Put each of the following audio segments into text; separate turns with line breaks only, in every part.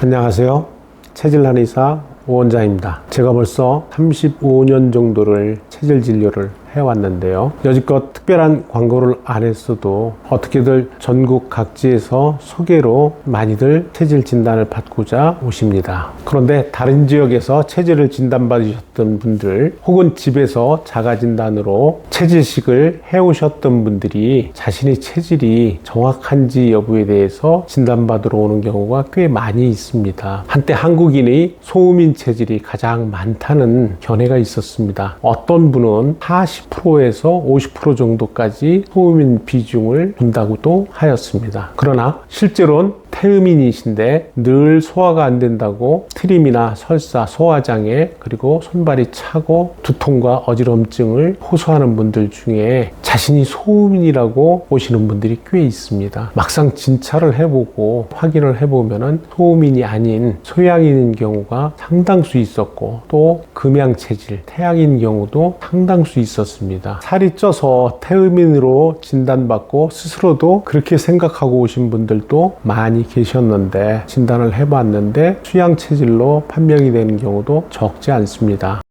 안녕하세요. 체질 한의사 오원장입니다. 제가 벌써 35년 정도를 체질 진료를 해왔는데요. 여지껏 특별한 광고를 안 했어도 어떻게들 전국 각지에서 소개로 많이들 체질 진단을 받고자 오십니다. 그런데 다른 지역에서 체질을 진단받으셨던 분들 혹은 집에서 자가진단으로 체질식을 해오셨던 분들이 자신의 체질이 정확한지 여부에 대해서 진단받으러 오는 경우가 꽤 많이 있습니다. 한때 한국인의 소음인 체질이 가장 많다는 견해가 있었습니다. 어떤 분은 40%에서 50% 정도까지 소음인 비중을 둔다고도 하였습니다. 그러나 실제로는 태음인이신데 늘 소화가 안 된다고 트림이나 설사, 소화장애, 그리고 손발이 차고 두통과 어지럼증을 호소하는 분들 중에 자신이 소음인이라고 오시는 분들이 꽤 있습니다. 막상 진찰을 해보고 확인을 해보면은 소음인이 아닌 소양인인 경우가 상당수 있었고, 또 금양체질, 태양인 경우도 상당수 있었습니다. 살이 쪄서 태음인으로 진단받고 스스로도 그렇게 생각하고 오신 분들도 많이 계셨는데, 진단을 해봤는데 수양체질로 판명이 되는 경우도 적지 않습니다.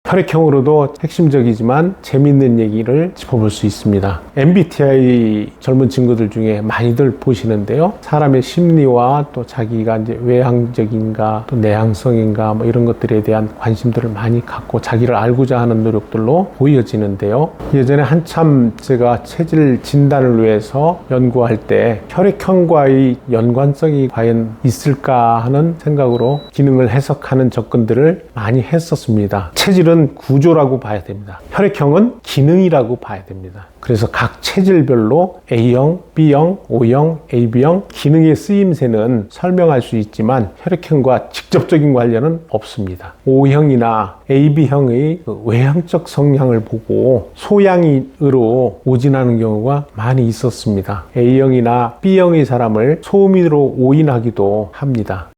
혈액형으로도 핵심적이지만 재미있는 얘기를 짚어볼 수 있습니다. MBTI 젊은 친구들 중에 많이들 보시는데요. 사람의 심리와 또 자기가 이제 외향적인가 또 내향성인가 뭐 이런 것들에 대한 관심들을 많이 갖고 자기를 알고자 하는 노력들로 보여지는데요. 예전에 한참 제가 체질 진단을 위해서 연구할 때 혈액형과의 연관성이 과연 있을까 하는 생각으로 기능을 해석하는 접근들을 많이 했었습니다. 체질은 구조라고 봐야 됩니다. 혈액형은 기능이라고 봐야 됩니다. 그래서 각 체질별로 A형, B형, O형, AB형 기능의 쓰임새는 설명할 수 있지만 혈액형과 직접적인 관련은 없습니다. O형이나 AB형의 외향적 성향을 보고 소양인으로 오진하는 경우가 많이 있었습니다. A형이나 B형의 사람을 소음인으로 오인하기도 합니다.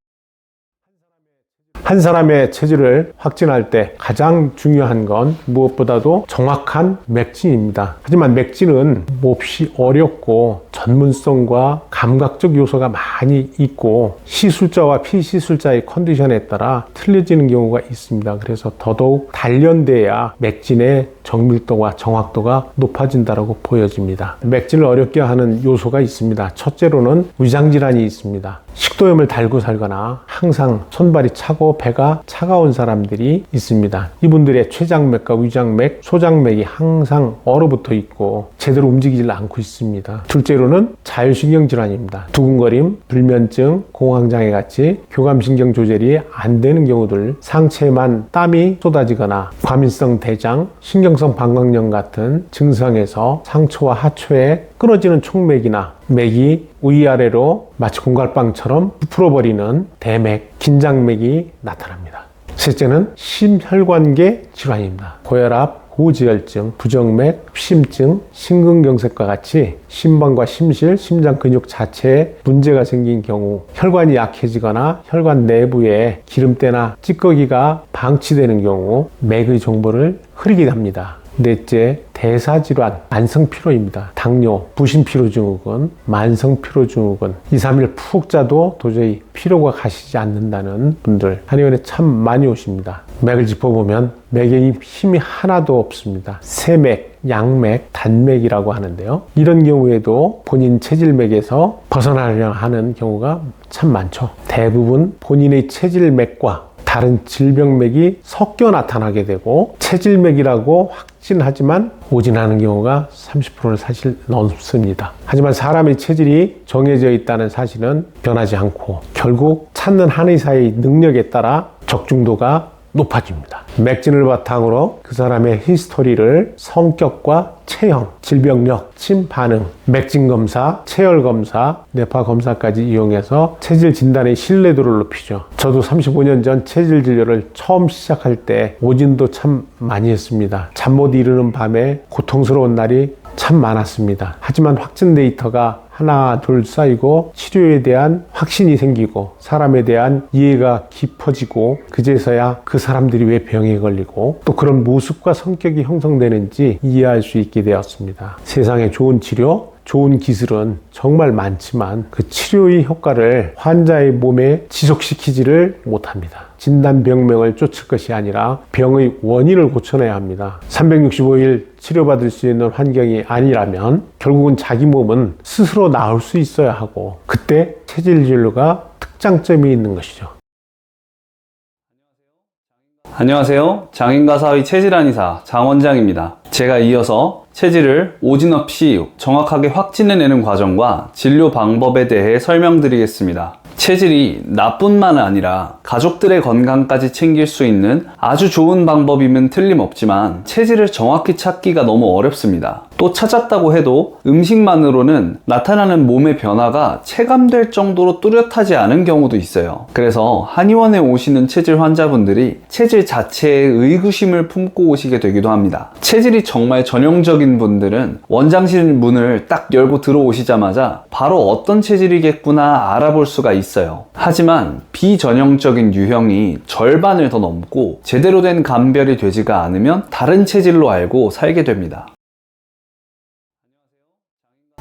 한 사람의 체질을 확진할 때 가장 중요한 건 무엇보다도 정확한 맥진입니다. 하지만 맥진은 몹시 어렵고 전문성과 감각적 요소가 많이 있고 시술자와 피시술자의 컨디션에 따라 틀려지는 경우가 있습니다. 그래서 더더욱 단련돼야 맥진의 정밀도와 정확도가 높아진다고 보여집니다. 맥진을 어렵게 하는 요소가 있습니다. 첫째로는 위장질환이 있습니다. 식도염을 달고 살거나 항상 손발이 차고 배가 차가운 사람들이 있습니다. 이분들의 췌장맥과 위장맥, 소장맥이 항상 얼어붙어 있고 제대로 움직이질 않고 있습니다. 둘째로는 자율신경 질환입니다. 두근거림, 불면증, 공황장애 같이 교감신경 조절이 안 되는 경우들, 상체에만 땀이 쏟아지거나 과민성 대장, 신경성 방광염 같은 증상에서 상초와 하초에 끊어지는 촉맥이나 맥이 위아래로 마치 공갈빵처럼 부풀어버리는 대맥, 긴장맥이 나타납니다. 셋째는 심혈관계 질환입니다. 고혈압, 고지혈증, 부정맥, 심증, 심근경색과 같이 심방과 심실, 심장 근육 자체에 문제가 생긴 경우, 혈관이 약해지거나 혈관 내부에 기름때나 찌꺼기가 방치되는 경우 맥의 정보를 흐리게 합니다. 넷째, 대사질환, 만성피로입니다. 당뇨, 부신피로증후군, 만성피로증후군, 2, 3일 푹 자도 도저히 피로가 가시지 않는다는 분들 한의원에 참 많이 오십니다. 맥을 짚어보면 맥에 힘이 하나도 없습니다. 세맥, 양맥, 단맥이라고 하는데요. 이런 경우에도 본인 체질맥에서 벗어나려 하는 경우가 참 많죠. 대부분 본인의 체질맥과 다른 질병맥이 섞여 나타나게 되고 체질맥이라고 확진하지만 오진하는 경우가 30%를 사실 넘습니다. 하지만 사람의 체질이 정해져 있다는 사실은 변하지 않고 결국 찾는 한의사의 능력에 따라 적중도가 높아집니다. 맥진을 바탕으로 그 사람의 히스토리를 성격과 체형, 질병력, 침 반응, 맥진 검사, 체열 검사, 뇌파 검사까지 이용해서 체질 진단의 신뢰도를 높이죠. 저도 35년 전 체질 진료를 처음 시작할 때 오진도 참 많이 했습니다. 잠 못 이루는 밤에 고통스러운 날이 참 많았습니다. 하지만 확진 데이터가 하나 둘 쌓이고 치료에 대한 확신이 생기고 사람에 대한 이해가 깊어지고 그제서야 그 사람들이 왜 병에 걸리고 또 그런 모습과 성격이 형성되는지 이해할 수 있게 되었습니다. 세상에 좋은 치료 좋은 기술은 정말 많지만 그 치료의 효과를 환자의 몸에 지속시키지를 못합니다. 진단병명을 쫓을 것이 아니라 병의 원인을 고쳐내야 합니다. 365일 치료받을 수 있는 환경이 아니라면 결국은 자기 몸은 스스로 나을 수 있어야 하고, 그때 체질진료가 특장점이 있는 것이죠.
안녕하세요. 장인가사의 체질한의사 장원장입니다. 제가 이어서 체질을 오진 없이 정확하게 확진해내는 과정과 진료 방법에 대해 설명드리겠습니다. 체질이 나뿐만 아니라 가족들의 건강까지 챙길 수 있는 아주 좋은 방법이면 틀림없지만 체질을 정확히 찾기가 너무 어렵습니다. 또 찾았다고 해도 음식만으로는 나타나는 몸의 변화가 체감될 정도로 뚜렷하지 않은 경우도 있어요. 그래서 한의원에 오시는 체질 환자분들이 체질 자체에 의구심을 품고 오시게 되기도 합니다. 체질이 정말 전형적인 분들은 원장실 문을 딱 열고 들어오시자마자 바로 어떤 체질이겠구나 알아볼 수가 있어요. 하지만 비전형적인 유형이 절반을 더 넘고 제대로 된 감별이 되지가 않으면 다른 체질로 알고 살게 됩니다.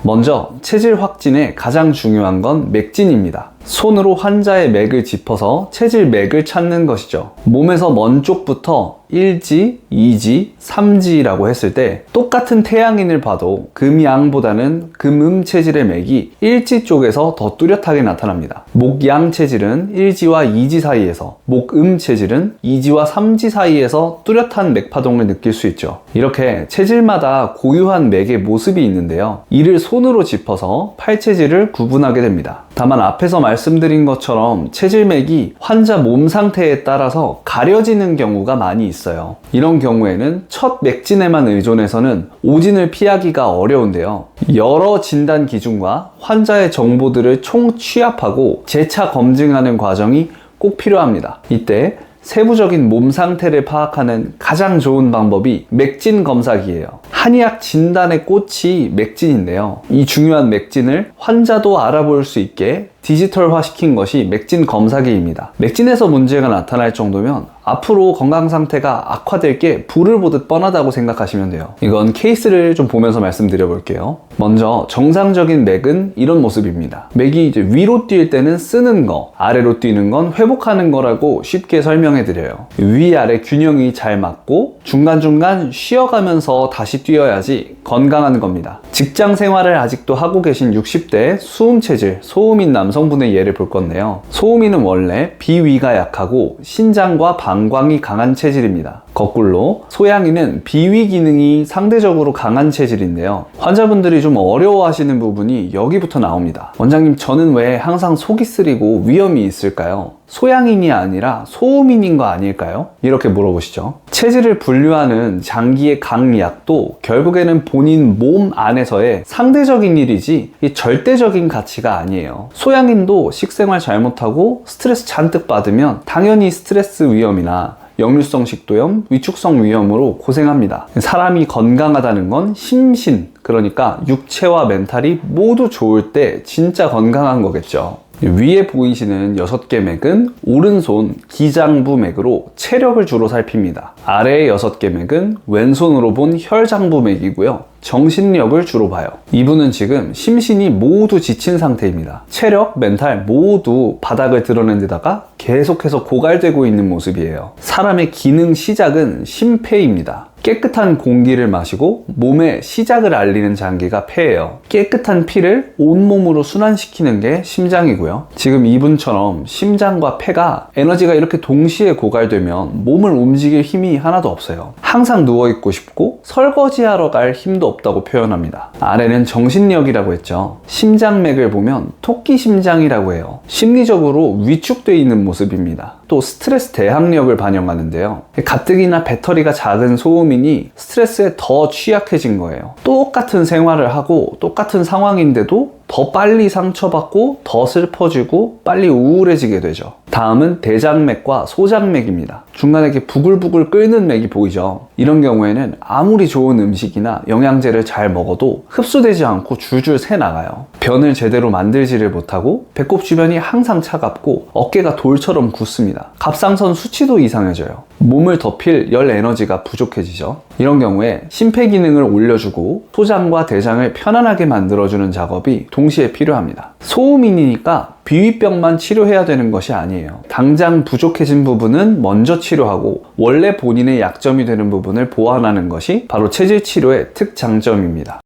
먼저 체질 확진에 가장 중요한 건 맥진입니다. 손으로 환자의 맥을 짚어서 체질 맥을 찾는 것이죠. 몸에서 먼 쪽부터 1지, 2지, 3지라고 했을 때 똑같은 태양인을 봐도 금양보다는 금음 체질의 맥이 1지 쪽에서 더 뚜렷하게 나타납니다. 목양 체질은 1지와 2지 사이에서, 목음 체질은 2지와 3지 사이에서 뚜렷한 맥파동을 느낄 수 있죠. 이렇게 체질마다 고유한 맥의 모습이 있는데요. 이를 손으로 짚어서 팔체질을 구분하게 됩니다. 다만 앞에서 말씀드린 것처럼 체질맥이 환자 몸 상태에 따라서 가려지는 경우가 많이 있어요. 이런 경우에는 첫 맥진에만 의존해서는 오진을 피하기가 어려운데요. 여러 진단 기준과 환자의 정보들을 총 취합하고 재차 검증하는 과정이 꼭 필요합니다. 이때 세부적인 몸 상태를 파악하는 가장 좋은 방법이 맥진 검사기예요. 한의학 진단의 꽃이 맥진인데요. 이 중요한 맥진을 환자도 알아볼 수 있게 디지털화 시킨 것이 맥진 검사기입니다. 맥진에서 문제가 나타날 정도면 앞으로 건강 상태가 악화될 게 불을 보듯 뻔하다고 생각하시면 돼요. 이건 케이스를 좀 보면서 말씀드려 볼게요. 먼저 정상적인 맥은 이런 모습입니다. 맥이 이제 위로 뛸 때는 쓰는 거, 아래로 뛰는 건 회복하는 거라고 쉽게 설명해 드려요. 위아래 균형이 잘 맞고 중간중간 쉬어가면서 다시 뛰어야지 건강한 겁니다. 직장 생활을 아직도 하고 계신 60대 수음 체질, 소음인 남성분의 예를 볼 건데요. 소음인은 원래 비위가 약하고 신장과 방광이 강한 체질입니다. 거꾸로 소양인은 비위 기능이 상대적으로 강한 체질인데요. 환자분들이 좀 어려워하시는 부분이 여기부터 나옵니다. 원장님, 저는 왜 항상 속이 쓰리고 위염이 있을까요? 소양인이 아니라 소음인인 거 아닐까요? 이렇게 물어보시죠. 체질을 분류하는 장기의 강약도 결국에는 본인 몸 안에서의 상대적인 일이지 이 절대적인 가치가 아니에요. 소양인도 식생활 잘못하고 스트레스 잔뜩 받으면 당연히 스트레스 위험이나 역류성 식도염, 위축성 위염으로 고생합니다. 사람이 건강하다는 건 심신, 그러니까 육체와 멘탈이 모두 좋을 때 진짜 건강한 거겠죠. 위에 보이시는 6개 맥은 오른손 기장부 맥으로 체력을 주로 살핍니다. 아래의 6개 맥은 왼손으로 본 혈장부 맥이고요. 정신력을 주로 봐요. 이분은 지금 심신이 모두 지친 상태입니다. 체력, 멘탈 모두 바닥을 드러낸 데다가 계속해서 고갈되고 있는 모습이에요. 사람의 기능 시작은 심폐입니다. 깨끗한 공기를 마시고 몸의 시작을 알리는 장기가 폐예요. 깨끗한 피를 온몸으로 순환시키는 게 심장이고요. 지금 이분처럼 심장과 폐가 에너지가 이렇게 동시에 고갈되면 몸을 움직일 힘이 하나도 없어요. 항상 누워있고 싶고 설거지하러 갈 힘도 없다고 표현합니다. 아래는 정신력이라고 했죠. 심장맥을 보면 토끼 심장이라고 해요. 심리적으로 위축되어 있는 모습입니다. 또 스트레스 대항력을 반영하는데요. 가뜩이나 배터리가 작은 소음인이 스트레스에 더 취약해진 거예요. 똑같은 생활을 하고 똑같은 상황인데도 더 빨리 상처받고 더 슬퍼지고 빨리 우울해지게 되죠. 다음은 대장맥과 소장맥입니다. 중간에 이렇게 부글부글 끓는 맥이 보이죠? 이런 경우에는 아무리 좋은 음식이나 영양제를 잘 먹어도 흡수되지 않고 줄줄 새 나가요. 변을 제대로 만들지를 못하고 배꼽 주변이 항상 차갑고 어깨가 돌처럼 굳습니다. 갑상선 수치도 이상해져요. 몸을 덮일 열 에너지가 부족해지죠. 이런 경우에 심폐 기능을 올려주고 소장과 대장을 편안하게 만들어주는 작업이 동시에 필요합니다. 소음인이니까 비위병만 치료해야 되는 것이 아니에요. 당장 부족해진 부분은 먼저 치료하고 원래 본인의 약점이 되는 부분을 보완하는 것이 바로 체질 치료의 특장점입니다.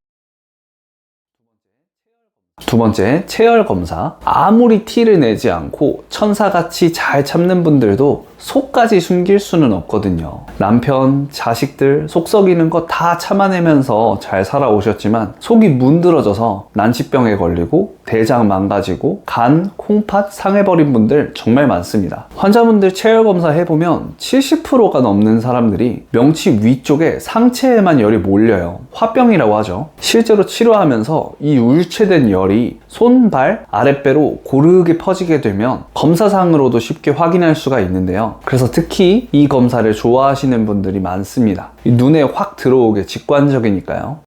두 번째, 체열 검사. 아무리 티를 내지 않고 천사같이 잘 참는 분들도 속까지 숨길 수는 없거든요. 남편, 자식들, 속 썩이는 거 다 참아내면서 잘 살아오셨지만 속이 문드러져서 난치병에 걸리고 대장 망가지고 간, 콩팥 상해버린 분들 정말 많습니다. 환자분들 체열 검사 해보면 70%가 넘는 사람들이 명치 위쪽에 상체에만 열이 몰려요. 화병이라고 하죠. 실제로 치료하면서 이 울체된 열이 손, 발, 아랫배로 고르게 퍼지게 되면 검사상으로도 쉽게 확인할 수가 있는데요. 그래서 특히 이 검사를 좋아하시는 분들이 많습니다. 눈에 확 들어오게 직관적이니까요.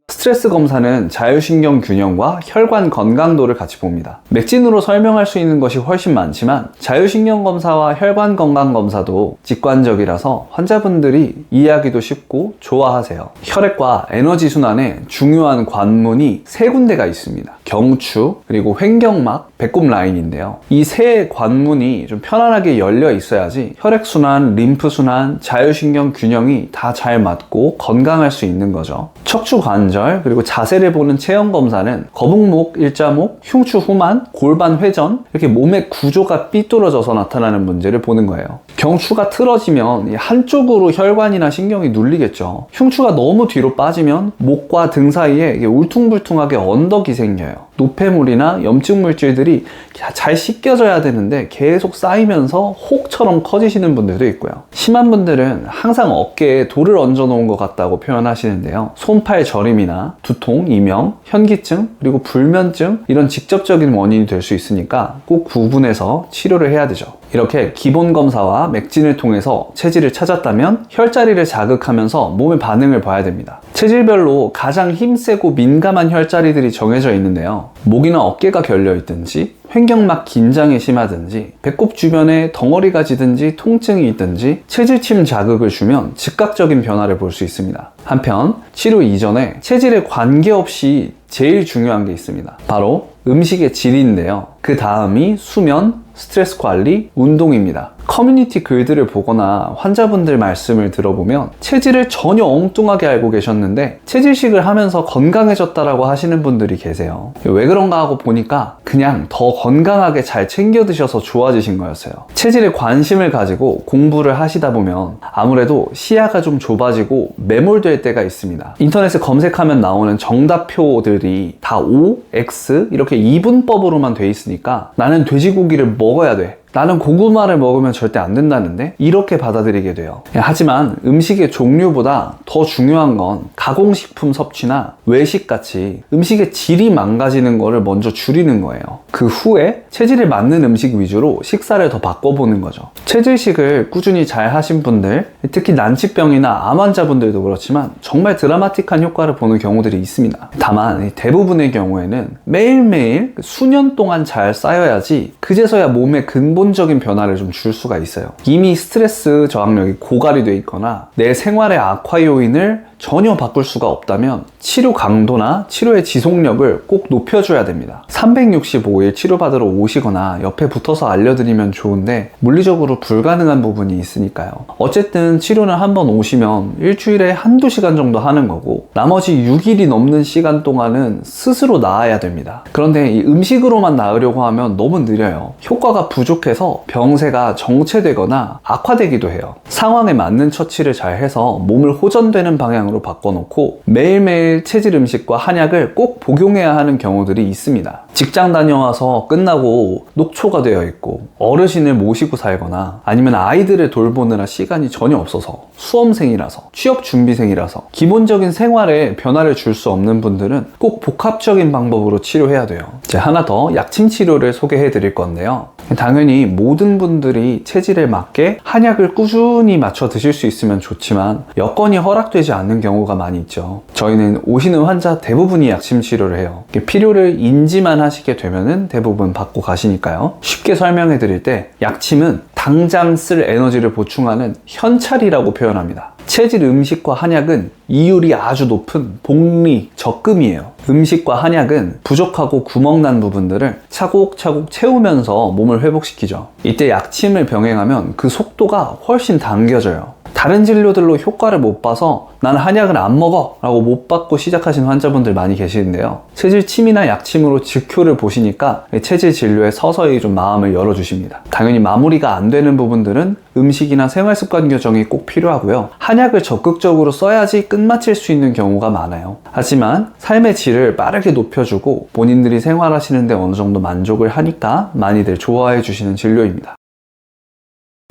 스트레스 검사는 자율신경 균형과 혈관 건강도를 같이 봅니다. 맥진으로 설명할 수 있는 것이 훨씬 많지만 자율신경 검사와 혈관 건강 검사도 직관적이라서 환자분들이 이해하기도 쉽고 좋아하세요. 혈액과 에너지 순환에 중요한 관문이 세 군데가 있습니다. 경추, 그리고 횡경막, 배꼽 라인인데요. 이 세 관문이 좀 편안하게 열려 있어야지 혈액순환, 림프순환, 자율신경 균형이 다 잘 맞고 건강할 수 있는 거죠. 척추 관절, 그리고 자세를 보는 체형 검사는 거북목, 일자목, 흉추 후만, 골반 회전, 이렇게 몸의 구조가 삐뚤어져서 나타나는 문제를 보는 거예요. 경추가 틀어지면 한쪽으로 혈관이나 신경이 눌리겠죠. 흉추가 너무 뒤로 빠지면 목과 등 사이에 울퉁불퉁하게 언덕이 생겨요. 노폐물이나 염증 물질들이 잘 씻겨져야 되는데 계속 쌓이면서 혹처럼 커지시는 분들도 있고요. 심한 분들은 항상 어깨에 돌을 얹어 놓은 것 같다고 표현하시는데요. 손팔 저림이나 두통, 이명, 현기증, 그리고 불면증, 이런 직접적인 원인이 될 수 있으니까 꼭 구분해서 치료를 해야 되죠. 이렇게 기본 검사와 맥진을 통해서 체질을 찾았다면 혈자리를 자극하면서 몸의 반응을 봐야 됩니다. 체질별로 가장 힘세고 민감한 혈자리들이 정해져 있는데요. 목이나 어깨가 결려 있든지, 횡경막 긴장이 심하든지, 배꼽 주변에 덩어리가 지든지 통증이 있든지 체질침 자극을 주면 즉각적인 변화를 볼 수 있습니다. 한편 치료 이전에 체질에 관계없이 제일 중요한 게 있습니다. 바로 음식의 질인데요. 그 다음이 수면, 스트레스 관리, 운동입니다. 커뮤니티 글들을 보거나 환자분들 말씀을 들어보면 체질을 전혀 엉뚱하게 알고 계셨는데 체질식을 하면서 건강해졌다라고 하시는 분들이 계세요. 왜 그런가 하고 보니까 그냥 더 건강하게 잘 챙겨 드셔서 좋아지신 거였어요. 체질에 관심을 가지고 공부를 하시다 보면 아무래도 시야가 좀 좁아지고 매몰될 때가 있습니다. 인터넷에 검색하면 나오는 정답표들이 다 O, X 이렇게 이분법으로만 돼 있으니까 나는 돼지고기를 먹어야 돼, 나는 고구마를 먹으면 절대 안 된다는데 이렇게 받아들이게 돼요. 하지만 음식의 종류보다 더 중요한 건 가공식품 섭취나 외식같이 음식의 질이 망가지는 거를 먼저 줄이는 거예요. 그 후에 체질에 맞는 음식 위주로 식사를 더 바꿔보는 거죠. 체질식을 꾸준히 잘 하신 분들, 특히 난치병이나 암 환자분들도 그렇지만 정말 드라마틱한 효과를 보는 경우들이 있습니다. 다만 대부분의 경우에는 매일매일 수년 동안 잘 쌓여야지 그제서야 몸의 근본적인 변화를 좀 줄 수가 있어요. 이미 스트레스 저항력이 고갈이 돼 있거나 내 생활의 악화 요인을 전혀 바꿀 수가 없다면 치료 강도나 치료의 지속력을 꼭 높여줘야 됩니다. 365일 치료받으러 오시거나 옆에 붙어서 알려드리면 좋은데 물리적으로 불가능한 부분이 있으니까요. 어쨌든 치료는 한번 오시면 일주일에 한두 시간 정도 하는 거고 나머지 6일이 넘는 시간 동안은 스스로 나아야 됩니다. 그런데 이 음식으로만 나으려고 하면 너무 느려요. 효과가 부족해서 병세가 정체되거나 악화되기도 해요. 상황에 맞는 처치를 잘 해서 몸을 호전되는 방향으로 영양으로 바꿔놓고 매일매일 체질 음식과 한약을 꼭 복용해야 하는 경우들이 있습니다. 직장 다녀와서 끝나고 녹초가 되어 있고 어르신을 모시고 살거나 아니면 아이들을 돌보느라 시간이 전혀 없어서 수험생이라서 취업준비생이라서 기본적인 생활에 변화를 줄 수 없는 분들은 꼭 복합적인 방법으로 치료해야 돼요. 이제 하나 더 약침 치료를 소개해 드릴 건데요. 당연히 모든 분들이 체질에 맞게 한약을 꾸준히 맞춰 드실 수 있으면 좋지만 여건이 허락되지 않는 경우가 많이 있죠. 저희는 오시는 환자 대부분이 약침 치료를 해요. 필요를 인지만 하시게 되면은 대부분 받고 가시니까요. 쉽게 설명해 드릴 때 약침은 당장 쓸 에너지를 보충하는 현찰이라고 표현합니다. 체질 음식과 한약은 이율이 아주 높은 복리, 적금이에요. 음식과 한약은 부족하고 구멍난 부분들을 차곡차곡 채우면서 몸을 회복시키죠. 이때 약침을 병행하면 그 속도가 훨씬 당겨져요. 다른 진료들로 효과를 못 봐서 나는 한약을 안 먹어 라고 못 받고 시작하신 환자분들 많이 계시는데요. 체질침이나 약침으로 즉효를 보시니까 체질 진료에 서서히 좀 마음을 열어주십니다. 당연히 마무리가 안 되는 부분들은 음식이나 생활습관 교정이 꼭 필요하고요. 한약을 적극적으로 써야지 끝마칠 수 있는 경우가 많아요. 하지만 삶의 질을 빠르게 높여주고 본인들이 생활하시는데 어느 정도 만족을 하니까 많이들 좋아해 주시는 진료입니다.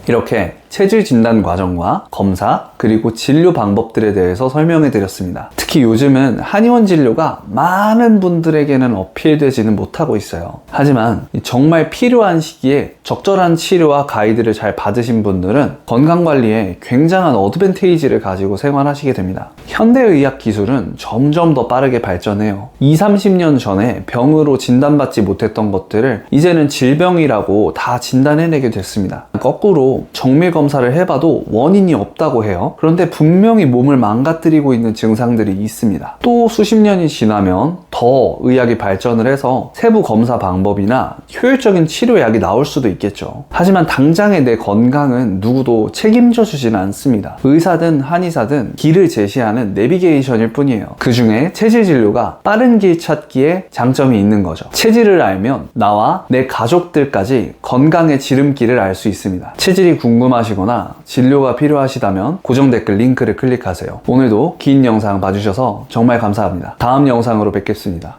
이렇게 체질 진단 과정과 검사 그리고 진료 방법들에 대해서 설명해 드렸습니다. 특히 요즘은 한의원 진료가 많은 분들에게는 어필되지는 못하고 있어요. 하지만 정말 필요한 시기에 적절한 치료와 가이드를 잘 받으신 분들은 건강관리에 굉장한 어드밴테이지를 가지고 생활하시게 됩니다. 현대의학 기술은 점점 더 빠르게 발전해요. 20-30년 전에 병으로 진단받지 못했던 것들을 이제는 질병이라고 다 진단해내게 됐습니다. 거꾸로 정밀 검사를 해봐도 원인이 없다고 해요. 그런데 분명히 몸을 망가뜨리고 있는 증상들이 있습니다. 또 수십 년이 지나면 더 의학이 발전을 해서 세부 검사 방법이나 효율적인 치료약이 나올 수도 있겠죠. 하지만 당장의 내 건강은 누구도 책임져 주지는 않습니다. 의사든 한의사든 길을 제시하는 내비게이션일 뿐이에요. 그 중에 체질 진료가 빠른 길 찾기에 장점이 있는 거죠. 체질을 알면 나와 내 가족들까지 건강의 지름길을 알 수 있습니다. 체질이 궁금하시거나 진료가 필요하시다면 고정 댓글 링크를 클릭하세요. 오늘도 긴 영상 봐주셔서 정말 감사합니다. 다음 영상으로 뵙겠습니다.